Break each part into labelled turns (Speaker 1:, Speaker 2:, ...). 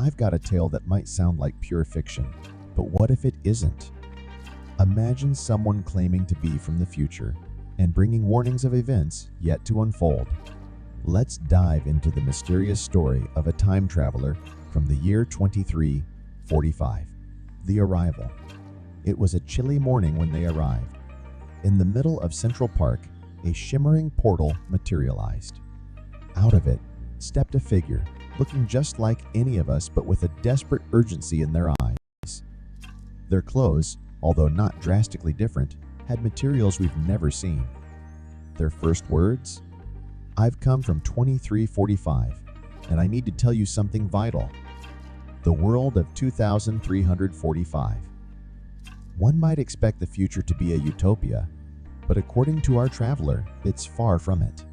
Speaker 1: I've got a tale that might sound like pure fiction, but what if it isn't? Imagine someone claiming to be from the future and bringing warnings of events yet to unfold. Let's dive into the mysterious story of a time traveler from the year 2345. The arrival. It was a chilly morning when they arrived. In the middle of Central Park, a shimmering portal materialized. Out of it stepped a figure, looking just like any of us but with a desperate urgency in their eyes. Their clothes, although not drastically different, had materials we've never seen. Their first words? "I've come from 2345, and I need to tell you something vital. The world of 2345. One might expect the future to be a utopia, but according to our traveler, it's far from it.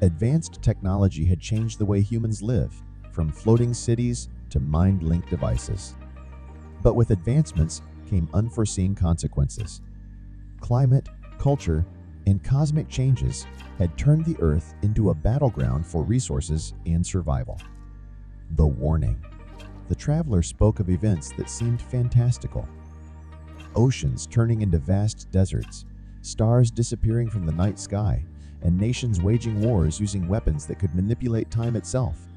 Speaker 1: Advanced technology had changed the way humans live, from floating cities to mind-linked devices. But with advancements came unforeseen consequences. Climate, culture, and cosmic changes had turned the Earth into a battleground for resources and survival. The warning. The traveler spoke of events that seemed fantastical. Oceans turning into vast deserts, stars disappearing from the night sky, and nations waging wars using weapons that could manipulate time itself.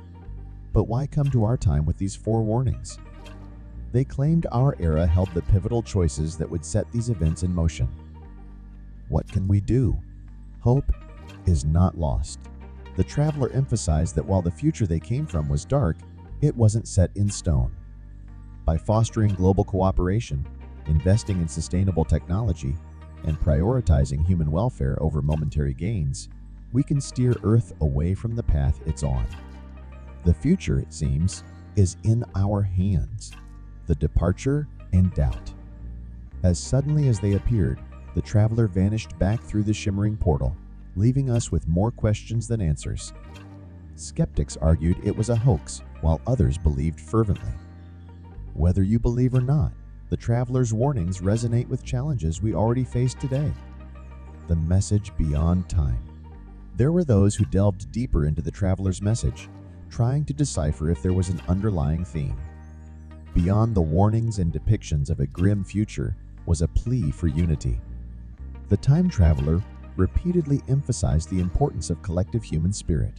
Speaker 1: But why come to our time with these four warnings? They claimed our era held the pivotal choices that would set these events in motion. What can we do? Hope is not lost. The traveler emphasized that while the future they came from was dark, it wasn't set in stone. By fostering global cooperation, investing in sustainable technology, and prioritizing human welfare over momentary gains, we can steer Earth away from the path it's on. The future, it seems, is in our hands. The departure and doubt. As suddenly as they appeared, the traveler vanished back through the shimmering portal, leaving us with more questions than answers. Skeptics argued it was a hoax, while others believed fervently. Whether you believe or not, the traveler's warnings resonate with challenges we already face today. The message beyond time. There were those who delved deeper into the traveler's message, trying to decipher if there was an underlying theme. Beyond the warnings and depictions of a grim future was a plea for unity. The time traveler repeatedly emphasized the importance of collective human spirit,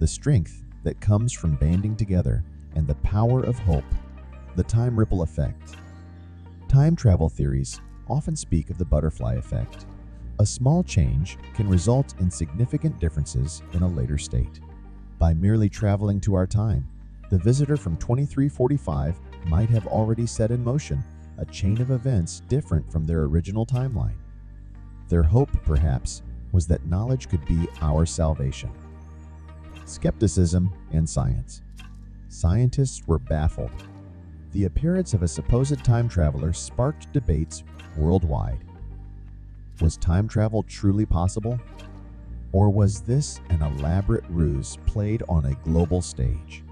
Speaker 1: the strength that comes from banding together, and the power of hope. The time ripple effect. Time travel theories often speak of the butterfly effect. A small change can result in significant differences in a later state. By merely traveling to our time, the visitor from 2345 might have already set in motion a chain of events different from their original timeline. Their hope, perhaps, was that knowledge could be our salvation. Skepticism and science. Scientists were baffled. The appearance of a supposed time traveler sparked debates worldwide. Was time travel truly possible? Or was this an elaborate ruse played on a global stage?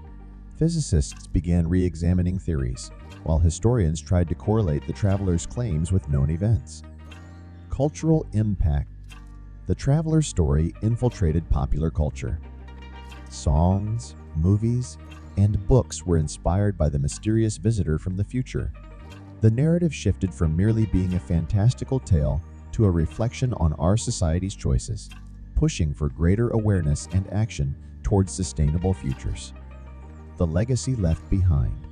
Speaker 1: Physicists began re-examining theories, while historians tried to correlate the traveler's claims with known events. Cultural impact. The traveler's story infiltrated popular culture. Songs, movies, and books were inspired by the mysterious visitor from the future. The narrative shifted from merely being a fantastical tale to a reflection on our society's choices, pushing for greater awareness and action towards sustainable futures. The legacy left behind.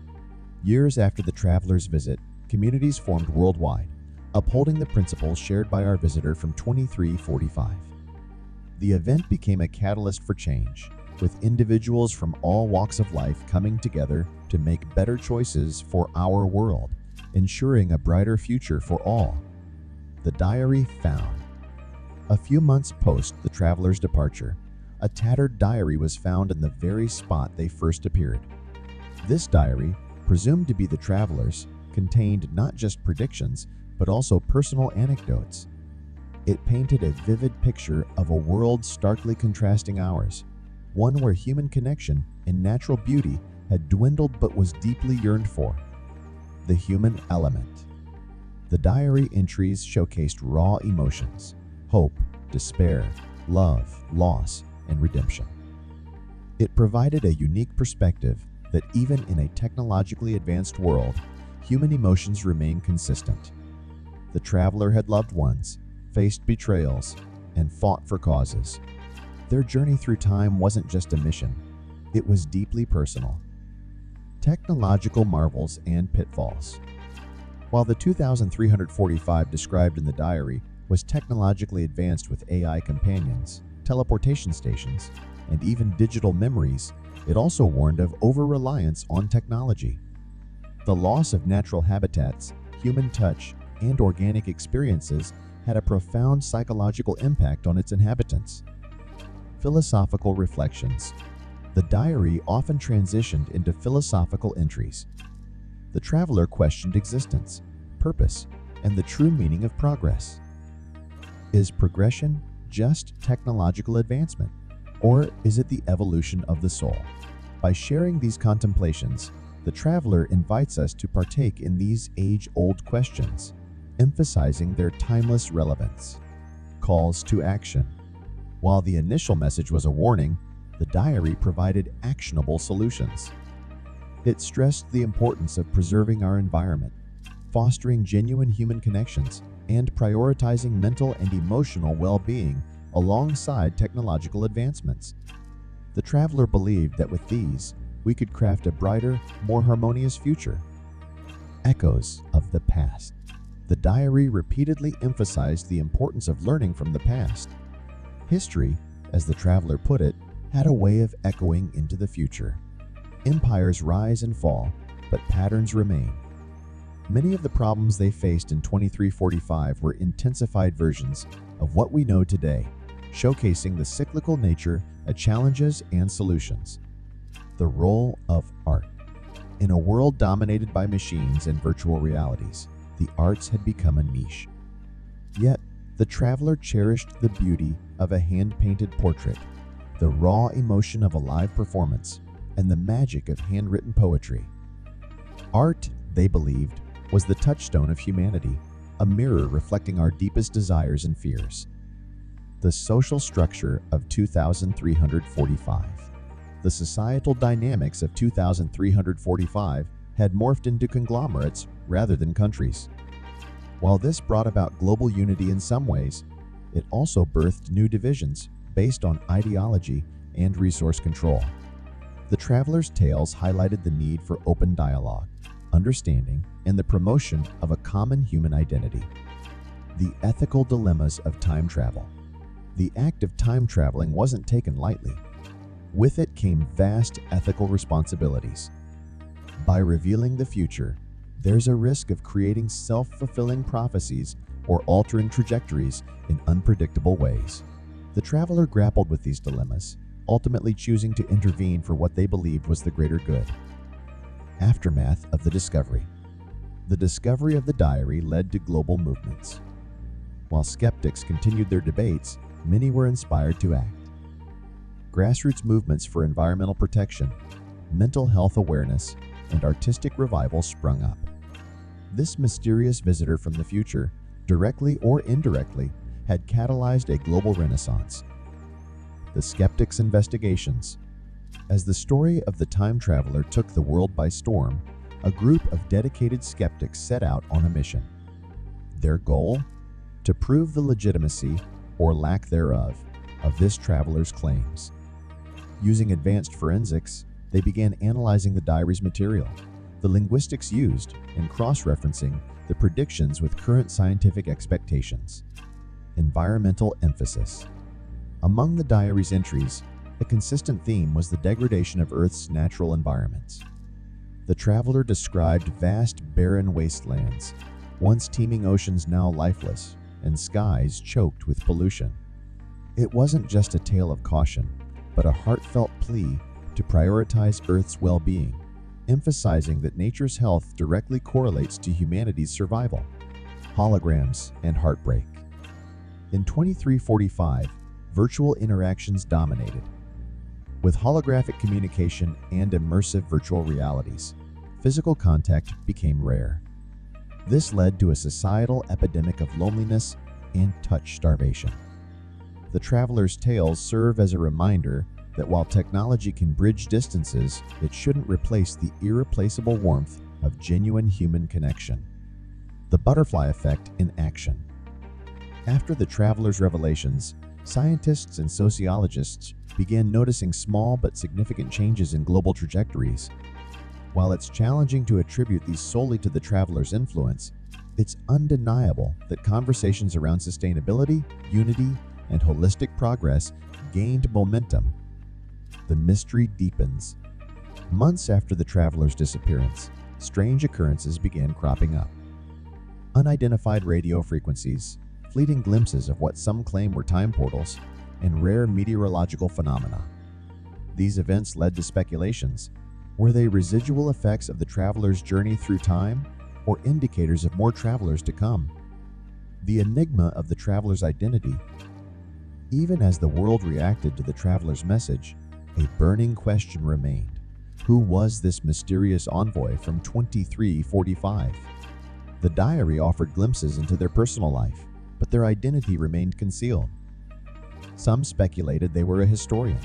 Speaker 1: Years after the traveler's visit, communities formed worldwide, upholding the principles shared by our visitor from 2345. The event became a catalyst for change, with individuals from all walks of life coming together to make better choices for our world, ensuring a brighter future for all. The diary found. A few months post the traveler's departure, a tattered diary was found in the very spot they first appeared. This diary, presumed to be the traveler's, contained not just predictions, but also personal anecdotes. It painted a vivid picture of a world starkly contrasting ours, one where human connection and natural beauty had dwindled but was deeply yearned for. The human element. The diary entries showcased raw emotions: hope, despair, love, loss, and redemption. It provided a unique perspective that even in a technologically advanced world, human emotions remain consistent. The traveler had loved ones, faced betrayals, and fought for causes. Their journey through time wasn't just a mission, it was deeply personal. Technological marvels and pitfalls. While the 2345 described in the diary was technologically advanced with AI companions, teleportation stations, and even digital memories, it also warned of over-reliance on technology. The loss of natural habitats, human touch, and organic experiences had a profound psychological impact on its inhabitants. Philosophical reflections. The diary often transitioned into philosophical entries. The traveler questioned existence, purpose, and the true meaning of progress. Is progression just technological advancement, or is it the evolution of the soul? By sharing these contemplations, the traveler invites us to partake in these age-old questions, emphasizing their timeless relevance. Calls to action. While the initial message was a warning, the diary provided actionable solutions. It stressed the importance of preserving our environment, fostering genuine human connections, and prioritizing mental and emotional well-being alongside technological advancements. The traveler believed that with these, we could craft a brighter, more harmonious future. Echoes of the past. The diary repeatedly emphasized the importance of learning from the past. History, as the traveler put it, had a way of echoing into the future. Empires rise and fall, but patterns remain. Many of the problems they faced in 2345 were intensified versions of what we know today, showcasing the cyclical nature of challenges and solutions. The role of art. In a world dominated by machines and virtual realities, the arts had become a niche. Yet, the traveler cherished the beauty of a hand-painted portrait, the raw emotion of a live performance, and the magic of handwritten poetry. Art, they believed, was the touchstone of humanity, a mirror reflecting our deepest desires and fears. The social structure of 2345. The societal dynamics of 2345 had morphed into conglomerates rather than countries. While this brought about global unity in some ways, it also birthed new divisions based on ideology and resource control. The traveler's tales highlighted the need for open dialogue, understanding, and the promotion of a common human identity. The ethical dilemmas of time travel. The act of time traveling wasn't taken lightly. With it came vast ethical responsibilities. By revealing the future, there's a risk of creating self-fulfilling prophecies or altering trajectories in unpredictable ways. The traveler grappled with these dilemmas, ultimately choosing to intervene for what they believed was the greater good. Aftermath of the discovery. The discovery of the diary led to global movements. While skeptics continued their debates, many were inspired to act. Grassroots movements for environmental protection, mental health awareness, and artistic revival sprung up. This mysterious visitor from the future, directly or indirectly, had catalyzed a global renaissance. The skeptics' investigations. As the story of the time traveler took the world by storm, a group of dedicated skeptics set out on a mission. Their goal? To prove the legitimacy, or lack thereof, of this traveler's claims. Using advanced forensics, they began analyzing the diary's material, the linguistics used, and cross-referencing the predictions with current scientific expectations. Environmental emphasis. Among the diary's entries, a consistent theme was the degradation of Earth's natural environments. The traveler described vast, barren wastelands, once teeming oceans now lifeless, and skies choked with pollution. It wasn't just a tale of caution, but a heartfelt plea to prioritize Earth's well-being, emphasizing that nature's health directly correlates to humanity's survival. Holograms and heartbreak. In 2345, virtual interactions dominated. With holographic communication and immersive virtual realities, physical contact became rare. This led to a societal epidemic of loneliness and touch starvation. The traveler's tales serve as a reminder that while technology can bridge distances, it shouldn't replace the irreplaceable warmth of genuine human connection. The butterfly effect in action. After the traveler's revelations, scientists and sociologists began noticing small but significant changes in global trajectories. While it's challenging to attribute these solely to the traveler's influence, it's undeniable that conversations around sustainability, unity, and holistic progress gained momentum. The mystery deepens. Months after the traveler's disappearance, strange occurrences began cropping up. Unidentified radio frequencies, fleeting glimpses of what some claim were time portals, and rare meteorological phenomena. These events led to speculations. Were they residual effects of the traveler's journey through time, or indicators of more travelers to come? The enigma of the traveler's identity. Even as the world reacted to the traveler's message, a burning question remained. Who was this mysterious envoy from 2345? The diary offered glimpses into their personal life, but their identity remained concealed. Some speculated they were a historian.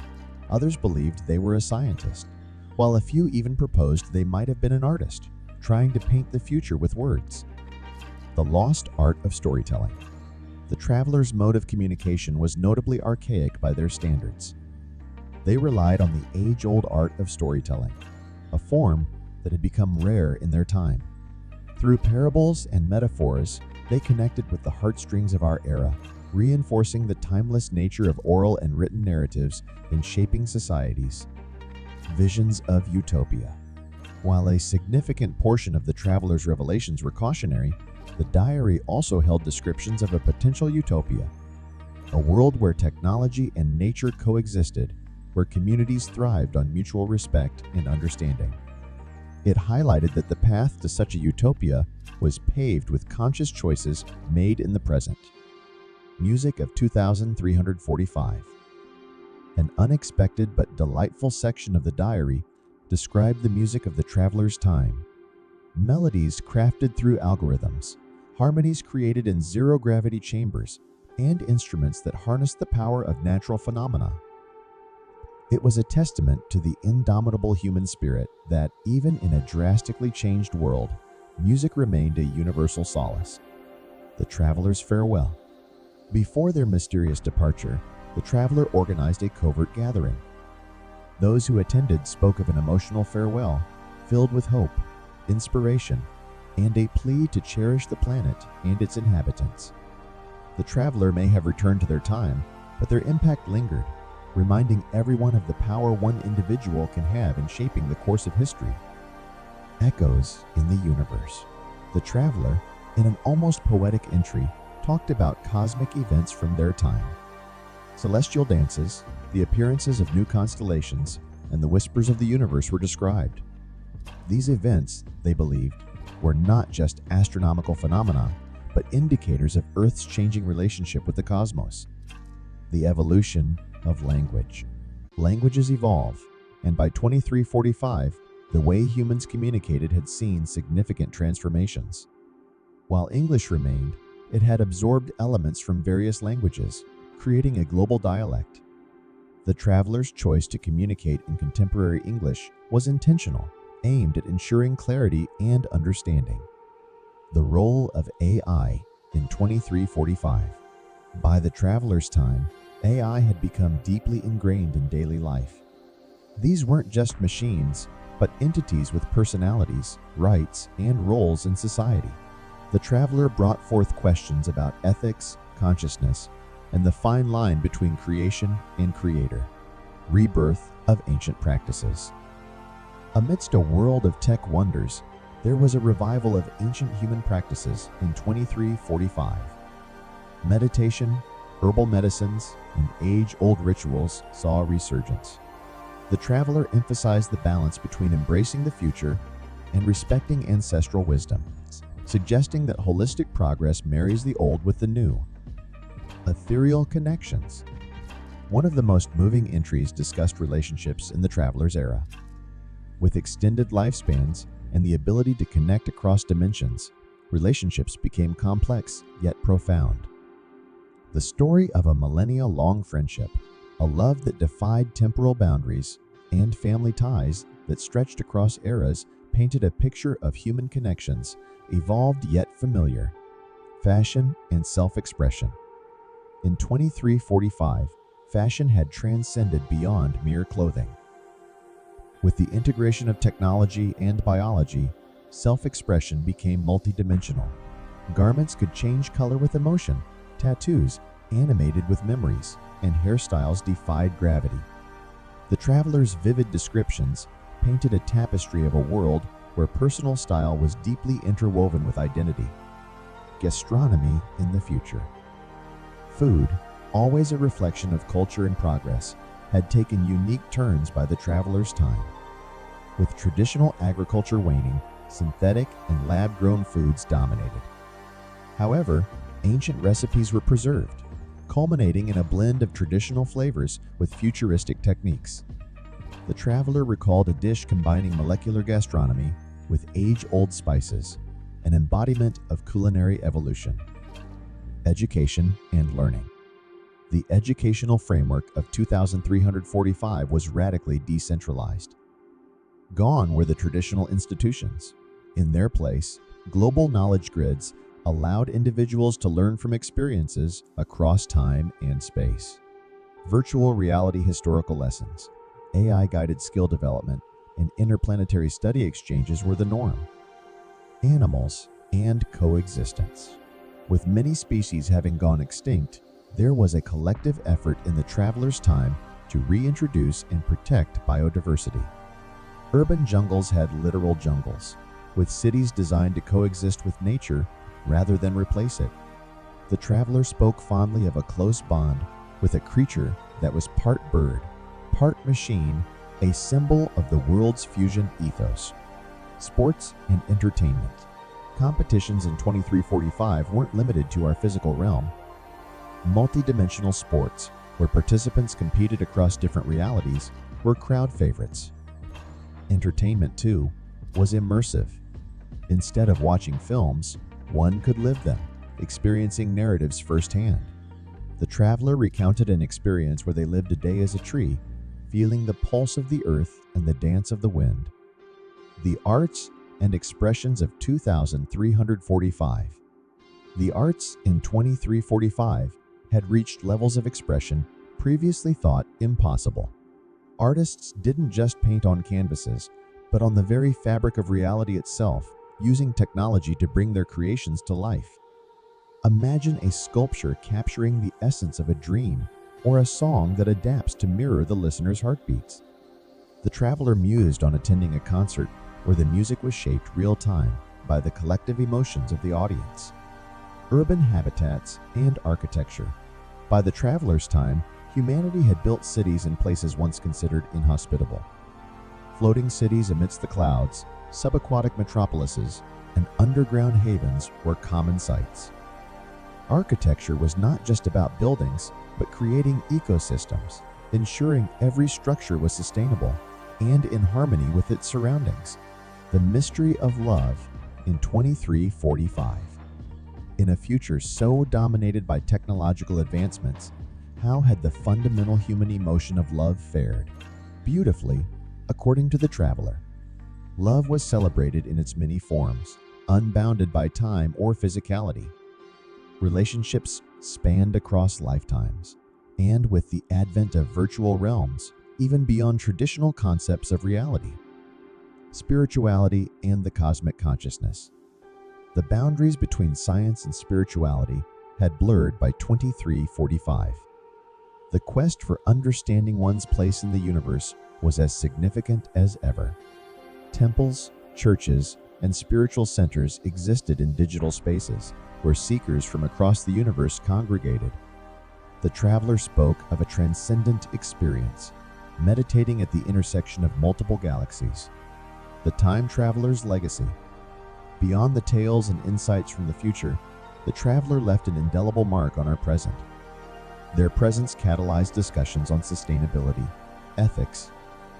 Speaker 1: Others believed they were a scientist, while a few even proposed they might have been an artist, trying to paint the future with words. The lost art of storytelling. The traveler's mode of communication was notably archaic by their standards. They relied on the age-old art of storytelling, a form that had become rare in their time. Through parables and metaphors, they connected with the heartstrings of our era, reinforcing the timeless nature of oral and written narratives in shaping societies. Visions of utopia. While a significant portion of the traveler's revelations were cautionary, the diary also held descriptions of a potential utopia, a world where technology and nature coexisted, where communities thrived on mutual respect and understanding. It highlighted that the path to such a utopia was paved with conscious choices made in the present. Music of 2345. An unexpected but delightful section of the diary described the music of the traveler's time. Melodies crafted through algorithms, harmonies created in zero-gravity chambers, and instruments that harnessed the power of natural phenomena. It was a testament to the indomitable human spirit that, even in a drastically changed world, music remained a universal solace. The traveler's farewell. Before their mysterious departure, the traveler organized a covert gathering. Those who attended spoke of an emotional farewell, filled with hope, inspiration, and a plea to cherish the planet and its inhabitants. The traveler may have returned to their time, but their impact lingered, reminding everyone of the power one individual can have in shaping the course of history. Echoes in the universe. The traveler, in an almost poetic entry, talked about cosmic events from their time. Celestial dances, the appearances of new constellations, and the whispers of the universe were described. These events, they believed, were not just astronomical phenomena, but indicators of Earth's changing relationship with the cosmos. The evolution of language. Languages evolve, and by 2345, the way humans communicated had seen significant transformations. While English remained, it had absorbed elements from various languages, creating a global dialect. The traveler's choice to communicate in contemporary English was intentional, aimed at ensuring clarity and understanding. The role of AI in 2345. By the traveler's time, AI had become deeply ingrained in daily life. These weren't just machines, but entities with personalities, rights, and roles in society. The traveler brought forth questions about ethics, consciousness, and the fine line between creation and creator. Rebirth of ancient practices. Amidst a world of tech wonders, there was a revival of ancient human practices in 2345. Meditation, herbal medicines, and age-old rituals saw a resurgence. The traveler emphasized the balance between embracing the future and respecting ancestral wisdom, suggesting that holistic progress marries the old with the new. Ethereal connections. One of the most moving entries discussed relationships in the traveler's era. With extended lifespans and the ability to connect across dimensions, relationships became complex yet profound. The story of a millennia-long friendship. a love that defied temporal boundaries, and family ties that stretched across eras painted a picture of human connections, evolved yet familiar, fashion and self-expression. In 2345, fashion had transcended beyond mere clothing. With the integration of technology and biology, self-expression became multidimensional. Garments could change color with emotion, tattoos animated with memories, and hairstyles defied gravity. The traveler's vivid descriptions painted a tapestry of a world where personal style was deeply interwoven with identity. Gastronomy in the future. Food, always a reflection of culture and progress, had taken unique turns by the traveler's time. With traditional agriculture waning, synthetic and lab-grown foods dominated. However, ancient recipes were preserved, culminating in a blend of traditional flavors with futuristic techniques. The traveler recalled a dish combining molecular gastronomy with age-old spices, an embodiment of culinary evolution. Education and learning. The educational framework of 2345 was radically decentralized. Gone were the traditional institutions. In their place, global knowledge grids allowed individuals to learn from experiences across time and space. Virtual reality historical lessons, AI-guided skill development, and interplanetary study exchanges were the norm. Animals and coexistence. With many species having gone extinct, there was a collective effort in the traveler's time to reintroduce and protect biodiversity. Urban jungles had literal jungles, with cities designed to coexist with nature rather than replace it. The traveler spoke fondly of a close bond with a creature that was part bird, part machine, a symbol of the world's fusion ethos. Sports and entertainment. Competitions in 2345 weren't limited to our physical realm. Multidimensional sports, where participants competed across different realities, were crowd favorites. Entertainment, too, was immersive. Instead of watching films, one could live them, experiencing narratives firsthand. The traveler recounted an experience where they lived a day as a tree, feeling the pulse of the earth and the dance of the wind. The arts and expressions of 2345. The arts in 2345 had reached levels of expression previously thought impossible. Artists didn't just paint on canvases, but on the very fabric of reality itself, using technology to bring their creations to life. Imagine a sculpture capturing the essence of a dream, or a song that adapts to mirror the listener's heartbeats. The traveler mused on attending a concert where the music was shaped real-time by the collective emotions of the audience. Urban habitats and architecture. By the traveler's time, humanity had built cities in places once considered inhospitable. Floating cities amidst the clouds, subaquatic metropolises, and underground havens were common sights. Architecture was not just about buildings, but creating ecosystems, ensuring every structure was sustainable and in harmony with its surroundings. The mystery of love in 2345. In a future so dominated by technological advancements, how had the fundamental human emotion of love fared? Beautifully, according to the traveler. Love was celebrated in its many forms, unbounded by time or physicality. Relationships spanned across lifetimes, and with the advent of virtual realms, even beyond traditional concepts of reality. Spirituality and the cosmic consciousness. The boundaries between science and spirituality had blurred by 2345. The quest for understanding one's place in the universe was as significant as ever. Temples, churches, and spiritual centers existed in digital spaces where seekers from across the universe congregated. The traveler spoke of a transcendent experience, meditating at the intersection of multiple galaxies. The time traveler's legacy. Beyond the tales and insights from the future, the traveler left an indelible mark on our present. Their presence catalyzed discussions on sustainability, ethics,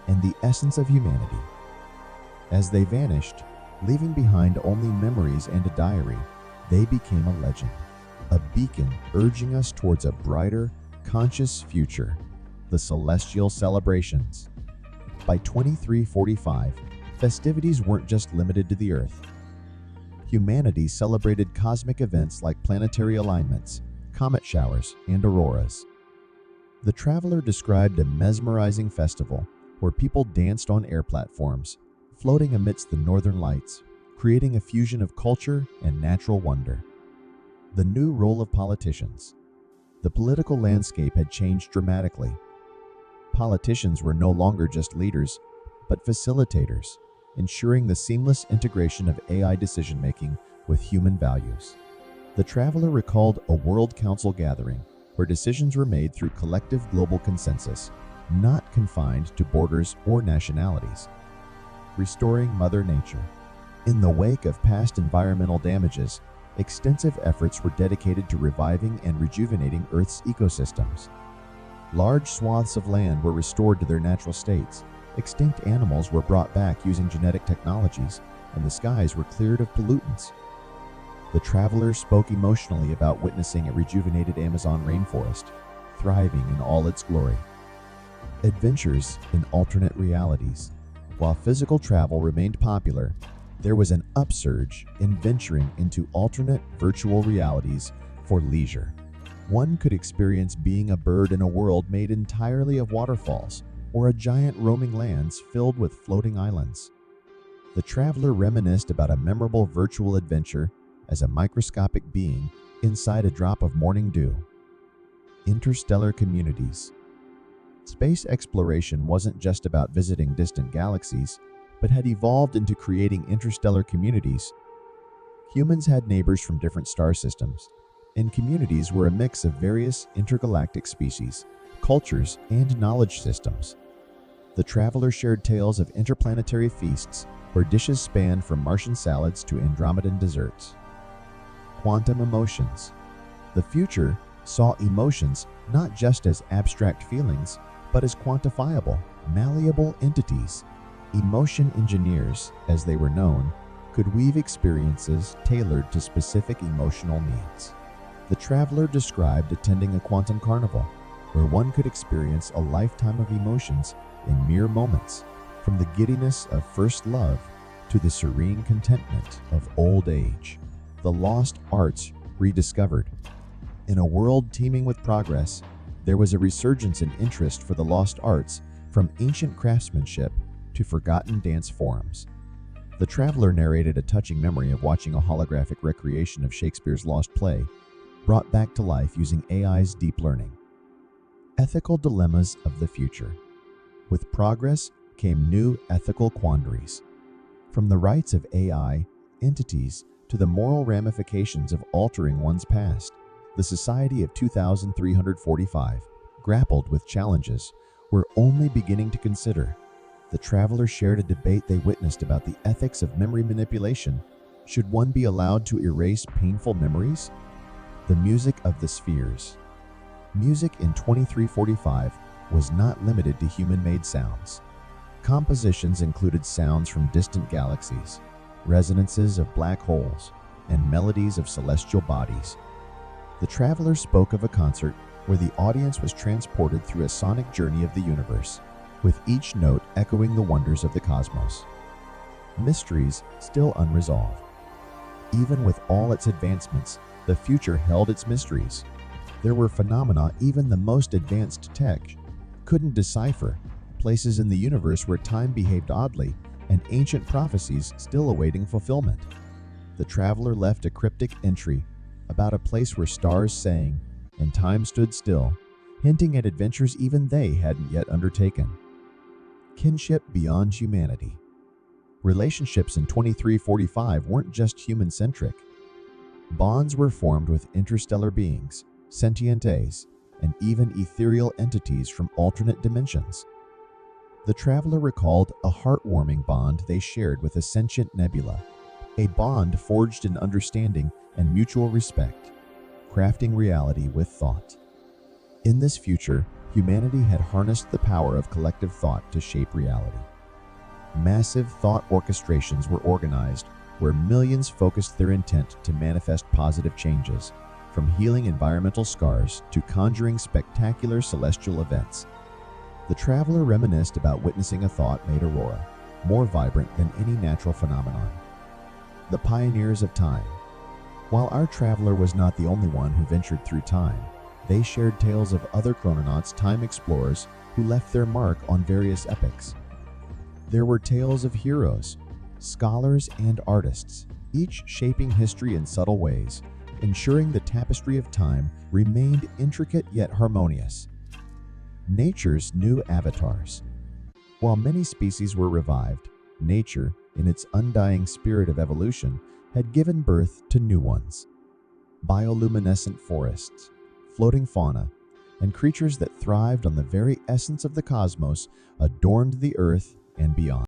Speaker 1: and the essence of humanity. As they vanished, leaving behind only memories and a diary, they became a legend, a beacon urging us towards a brighter, conscious future. the celestial celebrations. By 2345, festivities weren't just limited to the Earth. Humanity celebrated cosmic events like planetary alignments, comet showers, and auroras. The traveler described a mesmerizing festival where people danced on air platforms, floating amidst the northern lights, creating a fusion of culture and natural wonder. The new role of politicians. The political landscape had changed dramatically. Politicians were no longer just leaders, but facilitators, ensuring the seamless integration of AI decision-making with human values. The traveler recalled a World Council gathering where decisions were made through collective global consensus, not confined to borders or nationalities. Restoring Mother Nature. In the wake of past environmental damages, extensive efforts were dedicated to reviving and rejuvenating Earth's ecosystems. Large swaths of land were restored to their natural states, extinct animals were brought back using genetic technologies, and the skies were cleared of pollutants. The traveler spoke emotionally about witnessing a rejuvenated Amazon rainforest, thriving in all its glory. Adventures in alternate realities. While physical travel remained popular, there was an upsurge in venturing into alternate virtual realities for leisure. One could experience being a bird in a world made entirely of waterfalls, or a giant roaming lands filled with floating islands. The traveler reminisced about a memorable virtual adventure as a microscopic being inside a drop of morning dew. Interstellar communities. Space exploration wasn't just about visiting distant galaxies, but had evolved into creating interstellar communities. Humans had neighbors from different star systems, and communities were a mix of various intergalactic species, cultures, and knowledge systems. The traveler shared tales of interplanetary feasts where dishes spanned from Martian salads to Andromedan desserts. Quantum emotions. The future saw emotions not just as abstract feelings, but as quantifiable, malleable entities. Emotion engineers, as they were known, could weave experiences tailored to specific emotional needs. The traveler described attending a quantum carnival, where one could experience a lifetime of emotions in mere moments, from the giddiness of first love to the serene contentment of old age. The lost arts rediscovered. In a world teeming with progress, there was a resurgence in interest for the lost arts, from ancient craftsmanship to forgotten dance forms. The traveler narrated a touching memory of watching a holographic recreation of Shakespeare's lost play, brought back to life using AI's deep learning. Ethical dilemmas of the future. With progress came new ethical quandaries. From the rights of AI entities to the moral ramifications of altering one's past, the society of 2345 grappled with challenges we're only beginning to consider. The traveler shared a debate they witnessed about the ethics of memory manipulation. Should one be allowed to erase painful memories? The music of the spheres. Music in 2345 was not limited to human-made sounds. Compositions included sounds from distant galaxies, resonances of black holes, and melodies of celestial bodies. The traveler spoke of a concert where the audience was transported through a sonic journey of the universe, with each note echoing the wonders of the cosmos. Mysteries still unresolved. Even with all its advancements, the future held its mysteries. There were phenomena even the most advanced tech couldn't decipher, places in the universe where time behaved oddly, and ancient prophecies still awaiting fulfillment. The traveler left a cryptic entry about a place where stars sang and time stood still, hinting at adventures even they hadn't yet undertaken. Kinship beyond humanity. Relationships in 2345 weren't just human-centric. Bonds were formed with interstellar beings, sentient A's, and even ethereal entities from alternate dimensions. The traveler recalled a heartwarming bond they shared with a sentient nebula, a bond forged in understanding and mutual respect, crafting reality with thought. In this future, humanity had harnessed the power of collective thought to shape reality. Massive thought orchestrations were organized where millions focused their intent to manifest positive changes, from healing environmental scars to conjuring spectacular celestial events. The traveler reminisced about witnessing a thought-made aurora, more vibrant than any natural phenomenon. The pioneers of time. While our traveler was not the only one who ventured through time, they shared tales of other chrononauts, time explorers, who left their mark on various epochs. There were tales of heroes, scholars, and artists, each shaping history in subtle ways, ensuring the tapestry of time remained intricate yet harmonious. Nature's new avatars. While many species were revived, nature, in its undying spirit of evolution, had given birth to new ones. Bioluminescent forests, floating fauna, and creatures that thrived on the very essence of the cosmos adorned the earth and beyond.